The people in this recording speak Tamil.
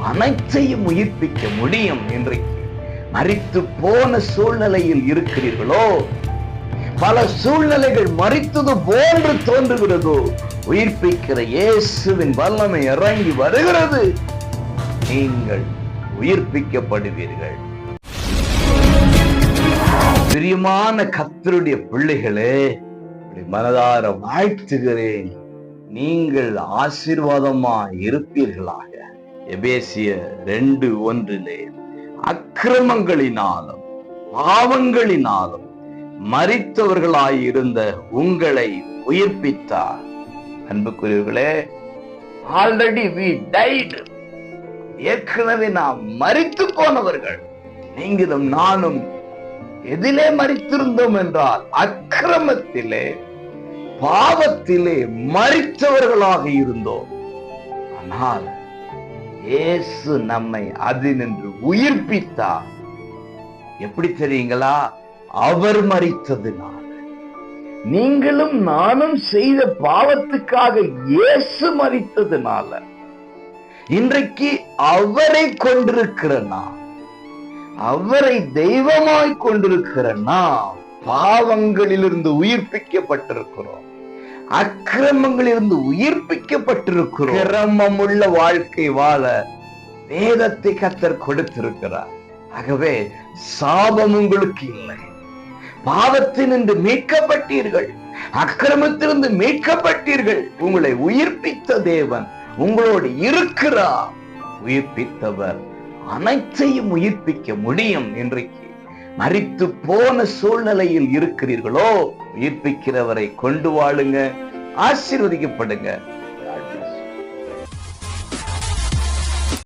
அனைத்தையும் உயிர்ப்பிக்க முடியும். இன்றைக்கு மரித்து போன சூழ்நிலையில் இருக்கிறீர்களோ, பல சூழ்நிலைகள் மரித்தது போன்று தோன்றுகிறதோ, உயிர்ப்பிக்கிற இயேசுவின் வல்லமை இறங்கி வருகிறது. நீங்கள் உயிர்ப்பிக்கப்படுவீர்கள். பிரியமான கர்த்தருடைய பிள்ளைகளே, மனதார வாழ்த்துகிறேன். நீங்கள் ஆசீர்வாதமாய் இருப்பீர்களாக. எபேசியர் 2:1 அக்கிரமங்களினாலும் பாவங்களினாலும் மரித்தவர்களாயிருந்த உங்களை உயிர்ப்பித்தார். அன்புக்குரியவர்களே, ஆல்ரெடி we died. ஏற்கனவே நாம் மரித்து போனவர்கள். நீங்களும் நானும் எதிலே மரித்திருந்தோம் என்றால் அக்கிரமத்திலே பாவத்திலே மரித்தவர்களாக இருந்தோம். ஆனால் இயேசு நம்மை அதினின்று உயிர்ப்பித்தார். எப்படி தெரியுங்களா? அவர் மரித்ததினால். நீங்களும் நானும் செய்த பாவத்துக்காக இயேசு மரித்ததினால இன்றைக்கு அவரை கொண்டிருக்கிற நாம், அவரை தெய்வமாய் கொண்டிருக்கிற நாம் பாவங்களிலிருந்து உயிர்ப்பிக்கப்பட்டிருக்கிறோம். அக்கிரமங்களிலிருந்து உயிர்ப்பிக்கப்பட்டிருக்கிறோம். கிரமமுள்ள வாழ்க்கை வாழ வேதத்தை கர்த்தர் கொடுத்திருக்கிறார். ஆகவே சாபம் உங்களுக்கு இல்லை. பாவத்தினின்று மீட்கப்பட்டீர்கள், அக்கிரமத்திலிருந்து மீட்கப்பட்டீர்கள். உங்களை உயிர்ப்பித்த தேவன் உங்களோடு இருக்கிறார். உயிர்ப்பித்தவர் அனைத்தையும் உயிர்ப்பிக்க முடியும். இன்றைக்கு மரித்து போன சூழ்நிலையில் இருக்கிறீர்களோ, உயிர்ப்பிக்கிறவரை கொண்டு வாழுங்க, ஆசீர்வதிக்கப்படுங்க.